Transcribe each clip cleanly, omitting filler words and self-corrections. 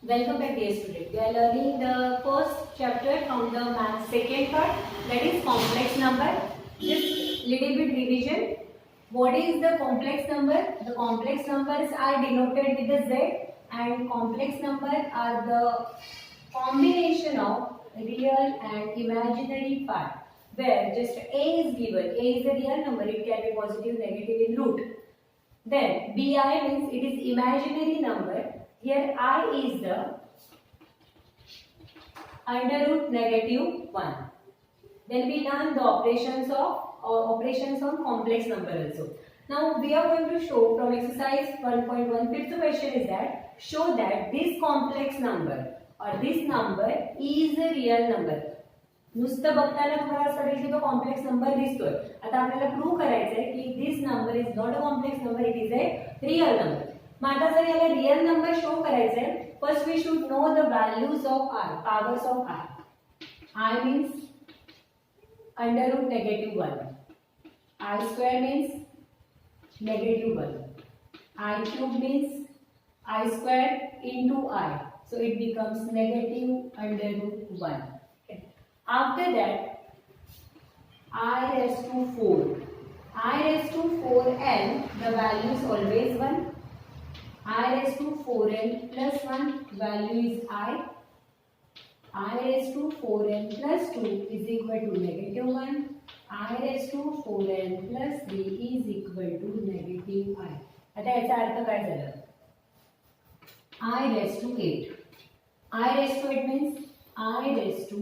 Welcome back, dear student. We are learning the first chapter from the math second part, that is complex number. Just little bit revision. What is the complex number? The complex numbers are denoted with the Z, and complex numbers are the combination of real and imaginary part, where just A is given. A is a real number. It can be positive, negative in root. Then BI means it is imaginary number. Here I is the under root -1. Then we learn the operations on complex number also. Now we are going to show from exercise 1.1. Fifth question is that show that this complex number or this number is a real number. नुसतं बघताना तुम्हाला असं वाटेल की तो complex number दिसतोय. आता आपल्याला प्रूव्ह करायचं आहे की this number is not a complex number, it is a real number. मग आता जर याला रियल नंबर शो करायचं आहे, first we should know the values of r, powers of r. I means under root -1. I square means -1. I cube means I square into I. So it becomes negative under root 1. Okay. After that, I raised to 4. I raised to 4n, the value is always 1. I raised to 4n plus 1, value is I. I raised to 4n plus 2 is equal to -1. I raised to 4n plus 3 is equal to -I. आता याचा अर्थ काय झाला? I raised to 8. I raised to 8 means I raised to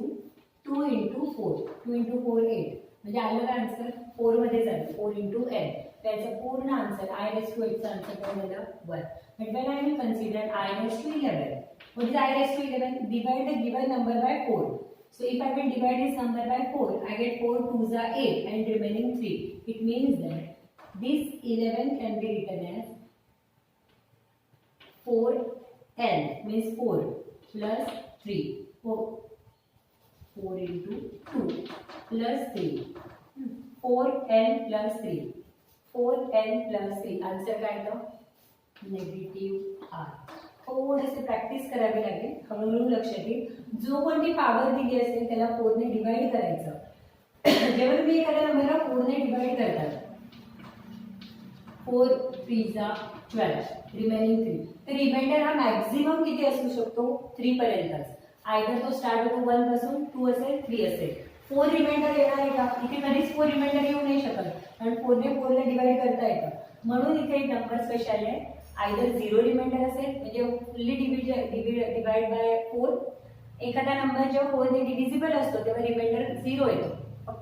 2 into 4. 2 into 4 8. म्हणजे आलं का answer 4 मध्ये झालं 4 into n. त्याचा पूर्ण आन्सर I raised to 8 चा आन्सर काय झालं 1. But when I will consider I raised to 11. What is I raised to 11? Divide the given number by 4. So if I will divide this number by 4, I get 4 2s are 8 and remaining 3. It means that this 11 can be written as 4n means 4 plus 3. 4 into 2 plus 3. 4n plus 3. 4n plus 3. Answer काय येतो? -r. थोडेसे practice करावी लागेल, हळूहळू लक्षात येईल. जो कोणती पॉवर दिली असेल त्याला 4 ने डिवाइड करायचं. जेव्हा तुम्ही एखाद्या नंबरला 4 ने डिवाइड करतात, 4 3 12, रिमेनिंग 3. तर रिमाइंडर हा मॅक्झिमम किती असू शकतो? 3 पर्यंतच. आयदर तो स्टार्ट होतो 1 पासून, 2 असेल, 3 असेल. 4 रिमाइंडर येणार आहे का? इथे कधीच 4 रिमाइंडर येऊ नाही शकत, कारण 4 ने 4 ला डिवाइड करता येतं. म्हणून इथे एक नंबर स्पेशल आहे. आयदर 0 रिमाइंडर असेल म्हणजे फुल्ली डिवाइड बाय 4. एखादा नंबर जेव्हा 4 ने डिव्हिजिबल असतो तेव्हा रिमाइंडर 0 येतो,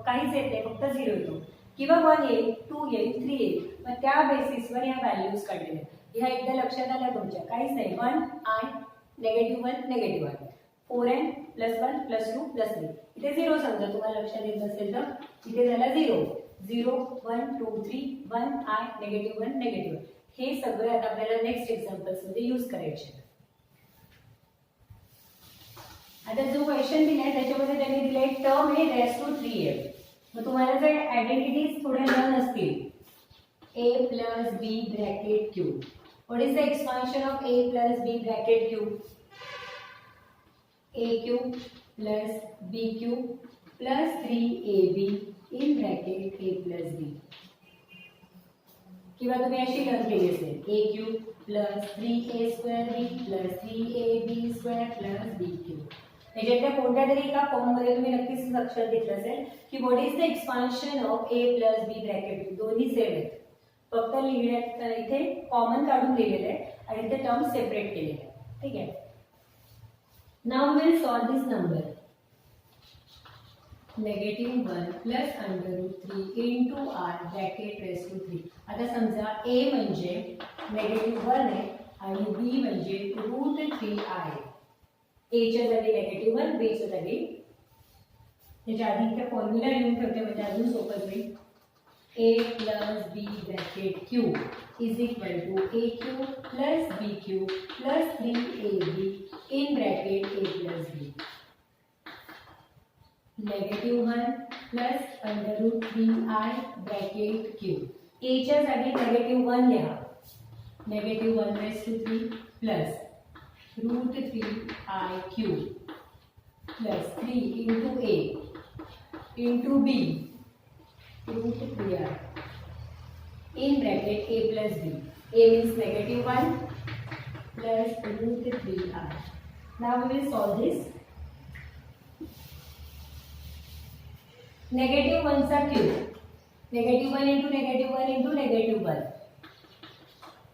काहीच येत नाही, फक्त 0 येतो. किंवा 1 येईल, 2 येईल, 3 येईल. मग त्या बेसिसवर ह्या व्हॅल्यूज काढलेल्या. ह्या एकदा लक्षात आल्या तुमच्या? काहीच नाही. 1 आणि -1 -1. 4n plus 1 plus 2 plus 3. इथे 0 समजा तुम्हाला लक्षात येत नसेल तर इथे झाला 0 0 1 2 3 1 I -1 -1. हे सगळं आता आपल्याला नेक्स्ट एक्झाम्पल्स मध्ये यूज करायचे. आता जो क्वेश्चन दिलाय त्याच्यामध्ये त्यांनी दिलाय टर्म हे रेस टू 3f. मग तुम्हाला जर आयडेंटिटीज थोड्या लर्न असतील, a plus b bracket q. What is the expansion of a plus b bracket q? aq plus bq plus 3ab in bracket a plus b. किंवा तुम्ही अशी learn केली असेल a³ plus 3a² b plus 3ab² plus bq. याच्यातल्या कोणत्या तरी एका form मध्ये तुम्ही नक्कीच लक्षात घेतलं असेल की what is the expansion of a plus b bracket q. दोन्ही सेम आहेत, फक्त लिहिण्यात इथे कॉमन काढून दिलेलं आहे आणि इथे टर्म सेपरेट केलेले आहे. ठीक आहे. Now we will solve this number. -1 plus √3 into r bracket raise to 3. आता समजा a म्हणजे -1 आहे आणि b म्हणजे √3 आहे. a च्या जागी -1, b च्या जागी, त्याच्या आधी इथे फॉर्म्युला लिहून ठेवते म्हणजे अजून सोपं होईल. a plus b bracket q is equal to aq plus bq plus 3ab in bracket a plus b. -1 plus √3i bracket q. a च्या जागी -1 लिहा, -1 raise to 3 plus root 3I cube plus 3 into A into B root 3I in bracket A plus B. A means negative 1 plus root 3I. Now we will solve this. Negative 1 चा cube. Negative 1 into negative 1 into negative 1.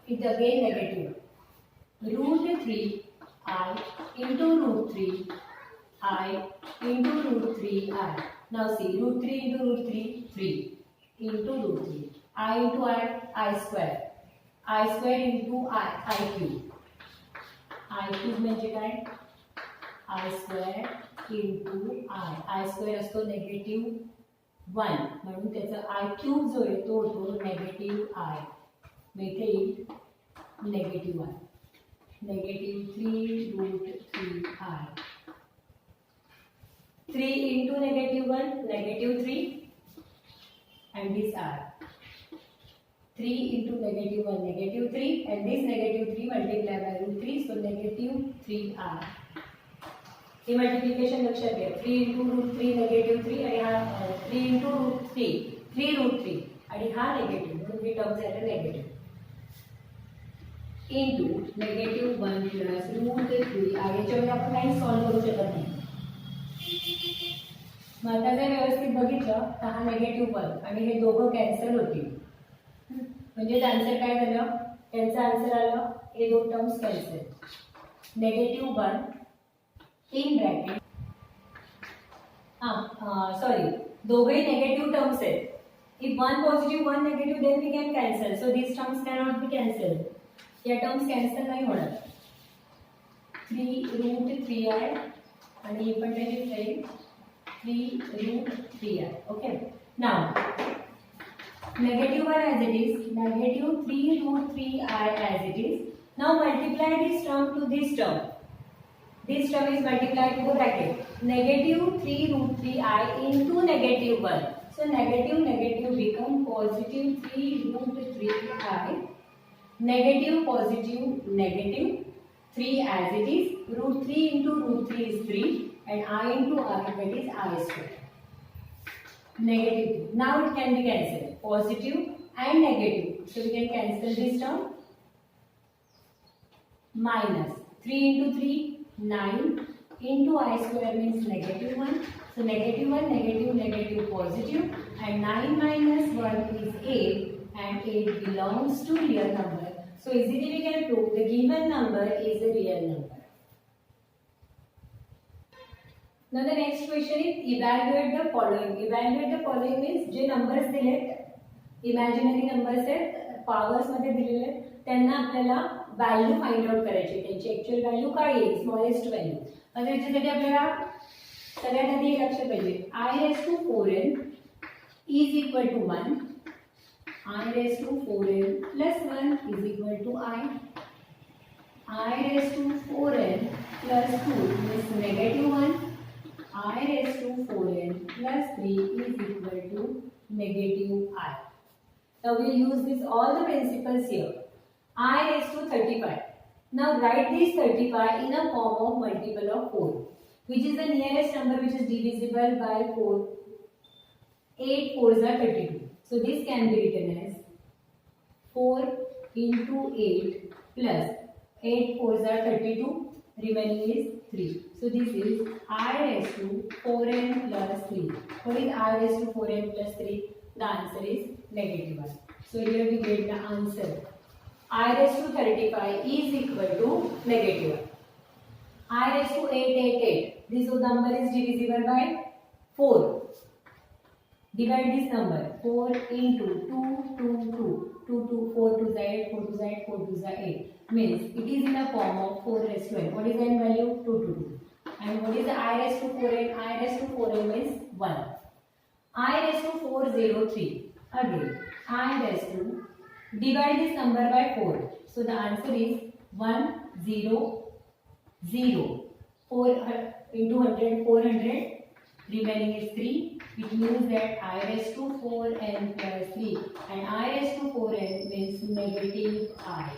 It again negative 1. Root 3I into root 3I into root 3I. Now see, root 3 into root 3, 3 into root 3. I into I square. I square into I cube. I cube म्हणजे काय? I square into I square असतो negative 1 म्हणून त्याचा I cube जो आहे तो होतो negative I. मग इथे येईल negative 1. Negative 3 root 3I. 3 into negative 1, negative 3 and this I. 3 into negative 1, negative 3 and this negative 3 multiplied by root 3, so negative 3I. Hey multiplication लक्षात घ्या. 3 into root 3 negative 3 आणि हा 3 into root 3 root 3 आणि हा negative म्हणून हे term झालं negative. into negative 1 plus root 3 याच्यामध्ये आपण काही सॉल्व करू शकत नाही. मग आता जर व्यवस्थित बघितलं तर हा negative 1 आणि हे दोघं कॅन्सल होतील. म्हणजे आन्सर काय झालं? त्यांचा आन्सर आलं हे दोन terms cancel. negative 1 in bracket sorry दोघेही negative terms आहेत. if one positive one negative then we can cancel, so these terms cannot be cancelled. या टर्म्स कॅन्सल नाही होणार. 3 root 3I आणि हे पण त्याची राहील 3 root 3I. Okay, now negative 1 as it is, negative 3 root 3I as it is. Now multiply this term to this term. This term is multiplied to the bracket. Negative 3 root 3I into negative 1. So negative become positive 3 root 3I. Negative positive negative 3 as it is. Root 3 into root 3 is 3 and I into I, that is I square. Negative. Now it can be cancelled. Positive and negative. So we can cancel this term. Minus 3 into 3, 9 into I square means negative 1. So negative 1, negative, positive. And 9 minus 1 is 8 and 8 belongs to real number. So easily we can prove the given number is a real number. Now the next question is evaluate the following. Evaluate the following means J numbers दिलेत imaginary numbers आहेत powers मध्ये दिलेले आहेत त्यांना आपल्याला value find out करायची. त्यांची actual value काय आहे? Smallest value. आता याच्यासाठी आपल्याला सगळ्यात आधी हे लक्षात पाहिजे I raised to 4n is equal to 1. I raised to 4n plus 1 is equal to I raised to 4n plus 2 is negative 1. I raised to 4n plus 3 is equal to negative I. Now we use this all the principles here. I raised to 35. Now write this 35 in a form of multiple of 4. Which is the nearest number which is divisible by 4? 8 4s are 32. So this can be written as 4 into 8 plus 8 4s are 32. Remaining is 3. So this is I raised to 4n plus 3. What is I raised to 4n plus 3? The answer is negative 1. So here we get the answer. I raised to 35 is equal to negative 1. I raised to 888. This number is divisible by 4. Divide this number. 4 into 2, 2, 2. 2, 2, 4 to the 8, 4 to the 8, 4 to the 8. Means it is in a form of 4 raised to n. What is the n value? 2 to 2. And what is the I raised to 4n? I raised to 4n means 1. I raised to 403. Again, I raised to divide this number by 4. So the answer is 1, 0, 0. 4 into 100, 400. Remaining is 3. It means that I raised to 4n plus 3. And I raised to 4n means negative I.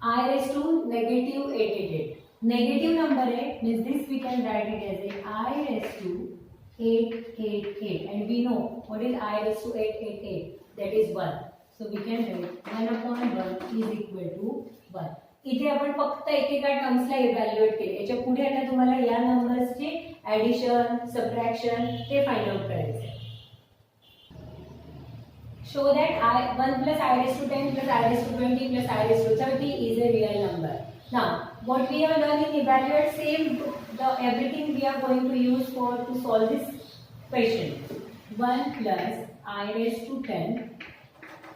I raised to negative 888. Negative number है, means this we can write it as a I raised to 888, and we know what is I raised to 888, that is 1. So we can write 1 upon 1 is equal to 1. इथे आपण फक्त एकेका टर्म्सला evaluate केले. याच्या पुढे आता तुम्हाला या नंबर्सचे ऍडिशन, सबट्रॅक्शन ते फाइंड आउट करायचे. Show that 1 plus I raised to 10 plus I raised to 20 plus I raised to 30 is a real number. Now, what we have done in evaluate, same everything we are going to use to solve this question. 1 plus I raised to 10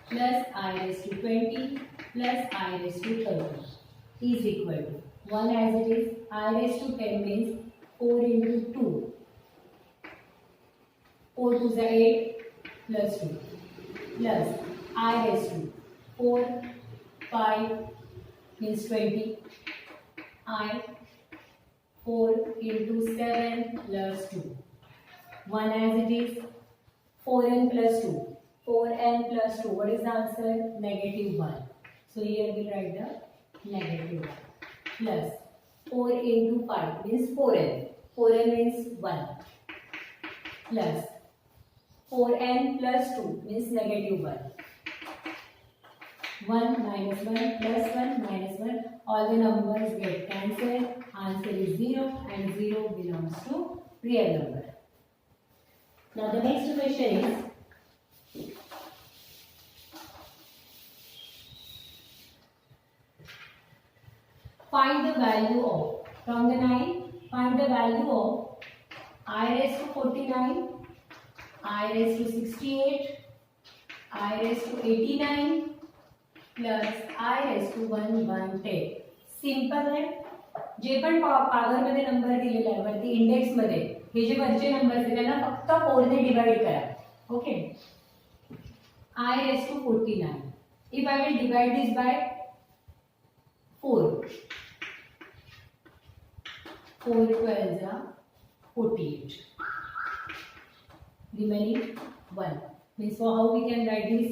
plus I raised to 20 plus I raised to 30 is equal to 1 as it is. I raised to 10 means 4 into 2. 4 to the 8 plus 2. Plus I raised to 4, 5 means 20. I 4 into 7 plus 2. 1 as it is. 4n plus 2. 4n plus 2. What is the answer? Negative 1. So here we write the negative 1. Plus 4 into 5 means 4n. 4n means 1. Plus 4n plus 2 means negative 1. 1 minus 1 plus 1 minus 1. All the numbers get cancelled. Answer is 0 and 0 belongs to real number. Now the next question is find the value of, from the 9, find the value of I raised to 49, I raised to 68, I raised to 89 plus I raised to 110. Simple आहे. जे पण power मध्ये number दिलेला आहे वरती index मध्ये हे जे वरचे numbers आहेत त्यांना फक्त 4 ने डिवाइड करा. Okay. I raised to 49. If I will divide this by 4, 4 12 are 48. Remaining 1 means, so how we can write this?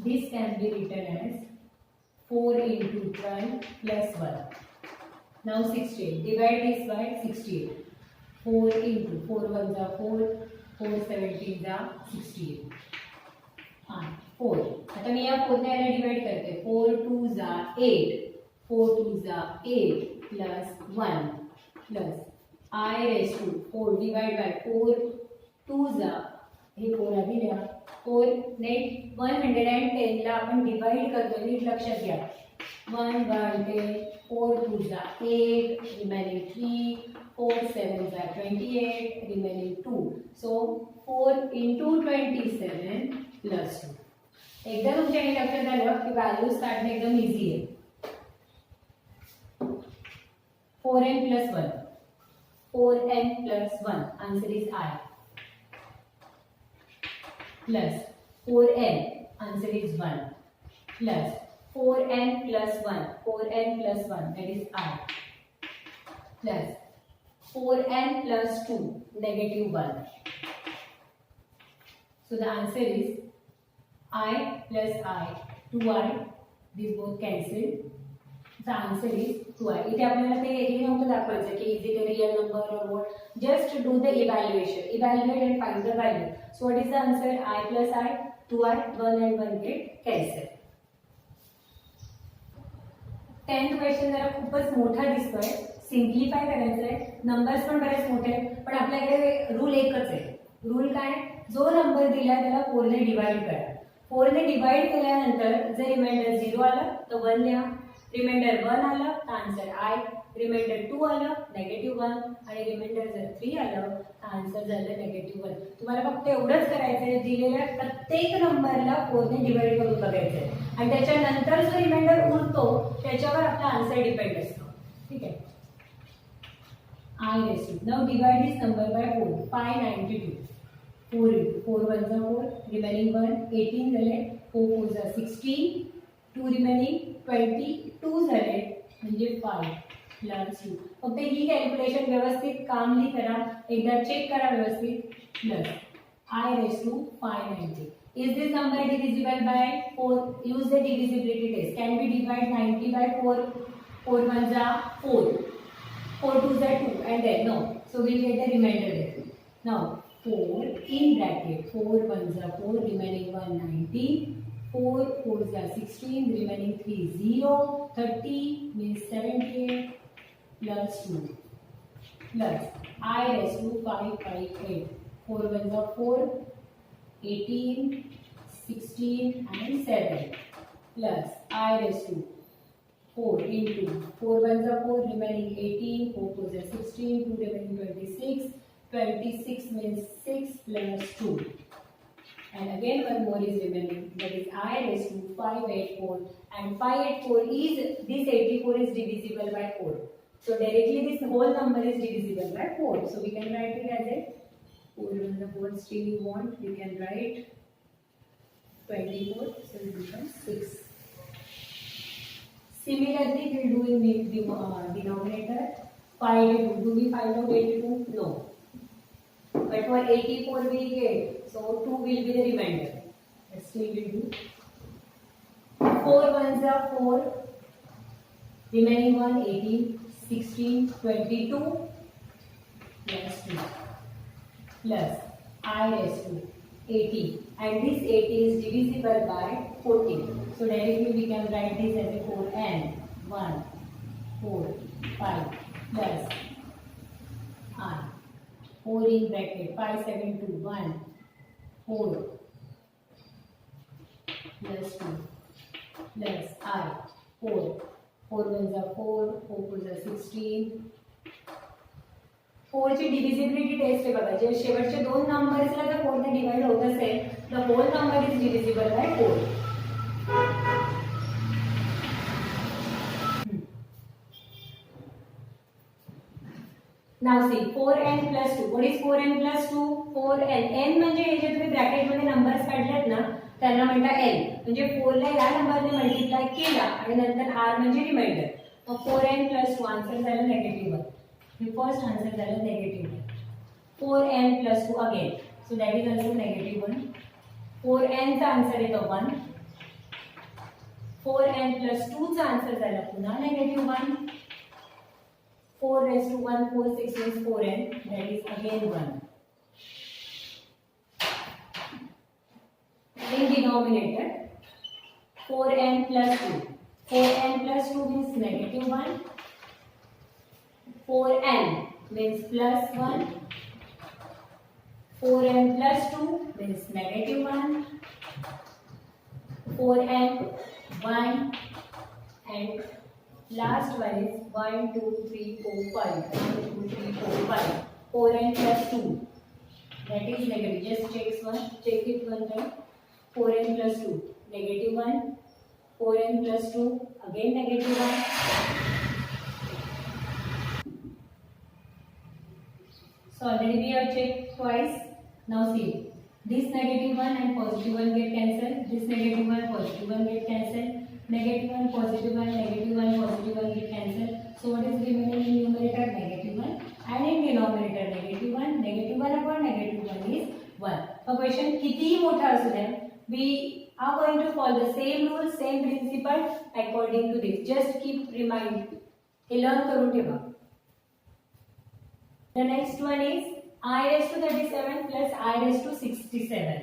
This can be written as 4 into 12 plus 1. Now 68. Divide this by 68. 4 into 4 1s are 4, 4 17s are 68. 4. आता मी या 4 ने याला divide करते. 4 2s are 8. 4 2s are 8 plus 1 plus I raised to 4 divide by 4 2s are हे 4 आधी लिहा. 4 net 110 ला आपण divide करतो. NEET लक्षात घ्या. 1 1 10 4 2s are 8 remaining 3 4 7s are 28 remaining 2. So 4 into 27 plus 2. एकदा तुमच्या हे लक्षात आलं की व्हॅल्यूज काढणं एकदम इझी आहे. 4n plus 1. 4n plus 1. Answer is I. Plus 4n. Answer is 1. Plus 4n plus 1. 4n plus 1. That is I. Plus 4n plus 2. Negative 1. So the answer is I plus I. 2i. These both cancel. The answer is 2i. इथे आपल्याला ते हे नव्हतं दाखवायचं की is it a real number or what. Just do the evaluation. Evaluate and find the value. So what is the answer? I plus I. 2i. 1 and 1 get cancelled. 10th question जरा खूपच मोठा दिसतोय. सिम्प्लिफाय करायचं आहे. Numbers पण बरेच मोठे आहेत पण आपल्याकडे रूल एकच आहे. रूल काय? जो नंबर दिला त्याला 4 ने डिवाइड करा. 4 ने डिवाइड केल्यानंतर जर रिमाइंडर 0 आलं तर 1 लिहा. रिमाइंडर 1 आलं तर आन्सर I. रिमाइंडर 2 आलं नेगेटिव्ह 1 आणि रिमाइंडर जर 3 आलं तर आन्सर झालं नेगेटिव्ह 1. तुम्हाला फक्त एवढंच करायचं आहे. दिलेल्या प्रत्येक नंबरला 4 ने डिवाइड करून बघायचं आहे आणि त्याच्यानंतर जो रिमाइंडर उरतो त्याच्यावर आपला आन्सर डिपेंड असतो. ठीक आहे. I raised to. Now divide this number by 4. 592. 4 into 4 1s are 4. Remaining 1 18 झाले. 4 4s are 16. 2 remaining 22 झाले म्हणजे 5 प्लस 2. फक्त ही कॅल्क्युलेशन व्यवस्थित कामली करा. एकदा चेक करा व्यवस्थित. Plus I raised to 590. Is this number divisible by 4? Use the divisibility test. Can we divide 90 by 4? 4 ones are 4. 4 twos are 2 and then no. So we'll get the remainder there. Now 4 in bracket. 4 ones are 4, remaining 1 90. 4 fours are 16, remaining 3 0. 30 means 78 plus 2 plus I raised to 558. 4 ones are 4, 18, 16 and 7 plus I raised to 4 into 4 ones are 4, remaining 18, 4 fours are 16, 2 remaining 26. 26 means 6 plus 2. And again one more is remaining, that is I raised to 584, and 584 is, this 84 is divisible by 4. So directly this whole number is divisible by 4. So we can write it as a 4 on the board. Still you want, we can write 24, so it becomes 6. Similarly, we will do in the denominator. 582. Do we find out 82? No. But for 84 we get, so 2 will be the remainder. But still we do. 4 ones are 4, remaining 1 18, 16, 22 plus 2 plus I raised to 80, and this 80 is divisible by 40. So directly we can write this as a 4n 1 4 5 plus I 4 in bracket 5 7 2 1 4 plus 2 plus I 4 4 ones are 4, 4 fours are 16. 4 ची divisibility test आहे बघा, जे शेवटचे दोन नंबर्सला जर 4 ने divide होत असेल तर whole number is divisible by 4. Now see 4n plus 2. What is 4n plus 2? 4n. n म्हणजे हे जे तुम्ही ब्रॅकेट मध्ये नंबर्स काढलेत ना त्यांना म्हणतात n. म्हणजे 4 ला या नंबरने मल्टिप्लाय केला आणि नंतर r म्हणजे रिमाइंडर. मग 4n plus 2 आन्सर झालं negative 1. The first answer is negative 1. 4n plus 2 again. So that is also negative 1. 4n चा answer is 1. 4n plus 2 चा answer झाला पुन्हा negative 1. 4 raised to 1, 4, 6 is 4n. That is again 1. In denominator, 4n plus 2. 4n plus 2 means negative 1. 4n means plus 1. 4n plus 2 means negative 1. 4n 1 and last one is 1 2 3 4 5. 1 2 3 4 5. 4n plus 2 that is negative. Just check it one time. 4n plus 2 negative 1. 4n plus 2 again negative 1. So already we have checked twice. Now see, this negative 1 and positive 1 get cancelled. This negative 1, positive 1 get cancelled. Negative 1, positive 1, negative 1, positive 1 get cancelled. So what is remaining in numerator? Negative 1. And in denominator negative 1. Negative 1 upon negative 1 is 1. So question कितीही मोठा असू द्या, we are going to follow the same rule, same principle according to this. Just keep remind. Hey learn करून ठेवा. The next one is I raised to 37 plus I raised to 67.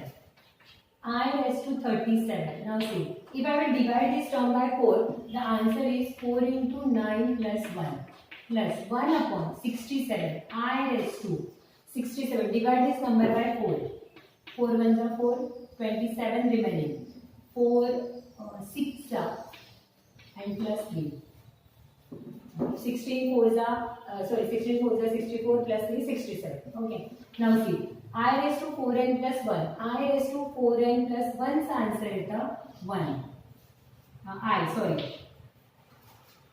I raised to 37. Now see, if I will divide this term by 4, the answer is 4 into 9 plus 1 plus 1 upon 67. I raised to 67. Divide this number by 4. 4 ones are 4, 27 remaining. 4 6 and plus 3. 16 fours are 64 plus 3 67. Okay. Now see, I raised to 4n plus 1. I raised to 4n plus 1 चा answer येता 1.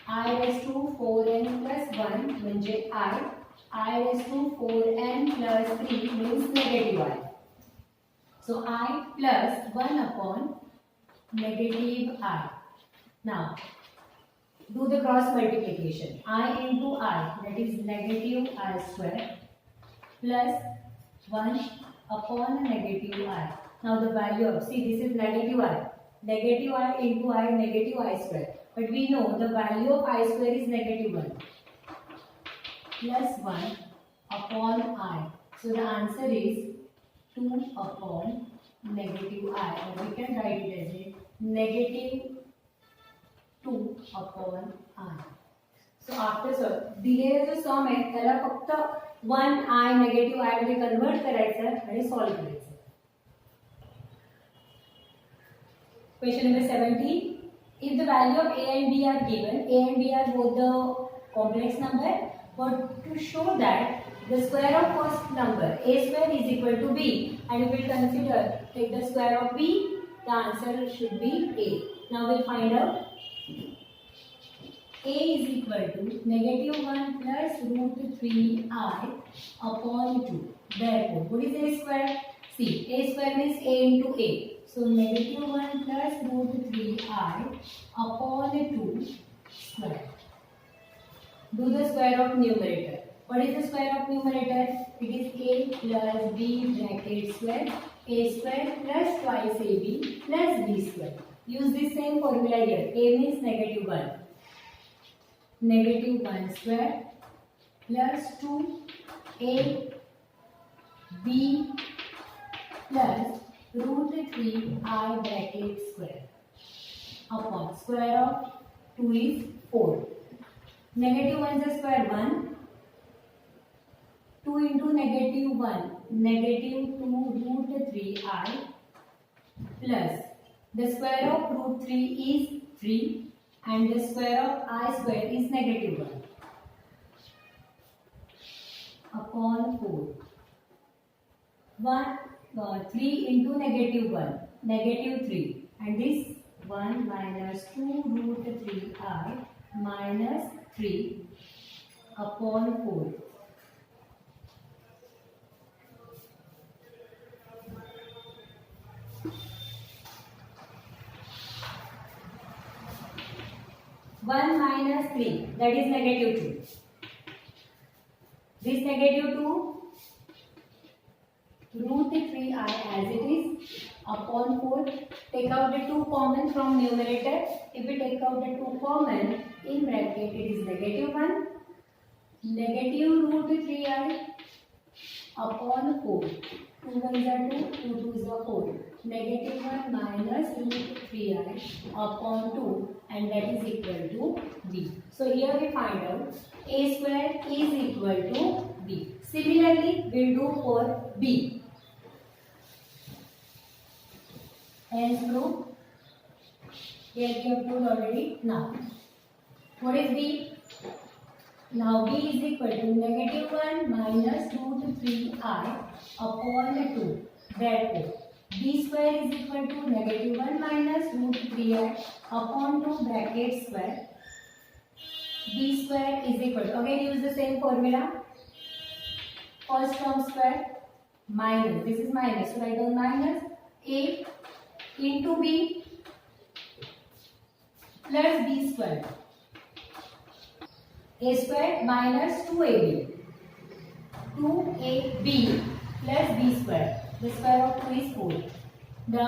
I raised to 4n plus 1 म्हणजे I. I raised to 4n plus 3 means negative I. So I plus 1 upon negative I. Now do the cross multiplication. I into I, that is negative I square plus 1 upon negative I. Now the value of, see, this is negative I. Negative I into I, negative I square. But we know the value of I square is negative 1 plus 1 upon I. So the answer is 2 upon negative I, or we can write it as a negative 2 upon I. So after दिलेला जो सम आहे त्याला फक्त 1 I negative I मध्ये convert करायचं आणि solve करायचं. Question number 17. If the value of a and b are given, a and b are both the complex number, but to show that the square of first number a square is equal to b, and if we consider take the square of b, the answer should be a. Now we'll find out. A is equal to negative 1 plus root 3I upon 2. Therefore, what is a square? See, a square means a into a. So negative 1 plus root 3I upon 2 square. Do the square of numerator. What is the square of numerator? It is a plus b bracket square. A square plus twice ab plus b square. Use this same formula here. A means negative 1. Negative 1 square plus 2 a b plus root 3I bracket square upon square of 2 is 4. Negative 1 is square 1. 2 into negative 1, negative 2 root 3I plus the square of root 3 is 3 and the square of I square is negative 1 upon 4. 3 into negative 1, negative 3, and this 1 minus 2 root 3I minus 3 upon 4. One minus 3, that is negative 2. This negative 2 root 3I as it is upon 4. Take out the 2 common from numerator. If we take out the 2 common, in bracket it is negative 1. Negative root 3I upon 4. 2 1s are 2, 2 2s are 4. Negative 1 minus root 3I upon 2, and that is equal to b. So here we find out a square is equal to b. Similarly, we will do for b. Hence proof. Here we have proved already. Now, what is b? Now b is equal to negative 1 minus root 3I upon 2. Therefore, b square is equal to negative 1 minus root 3I upon 2 bracket square. B square is equal to, again use the same formula. First term square minus, this is minus, so write down minus a into b plus b square. A square minus 2ab. 2ab plus b square. The square of 2 is 4. The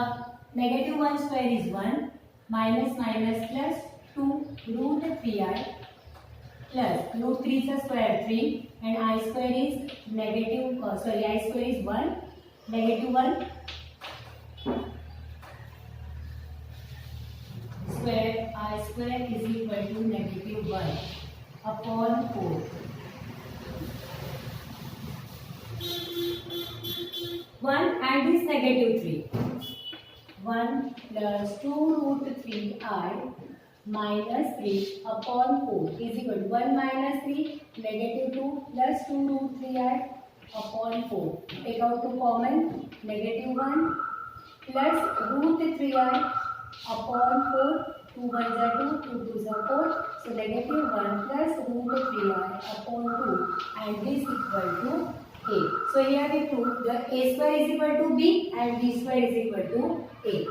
negative 1 square is 1. Minus minus plus 2 root 3I plus root 3 is a square 3 and I square is negative, I square is 1. Negative 1 square I square is equal to negative 1 upon 4. 1 and this negative 3. 1 plus 2 root 3I minus 3 upon 4 is equal to 1 minus 3, negative 2 plus 2 root 3I upon 4. Take out 2 common, negative 1 plus root 3I upon 4. 2 1s are 2, 2 2s are 4. So negative 1 plus root 3I upon 2, and this equal to a. So here we prove the a square is equal to b and b square is equal to a.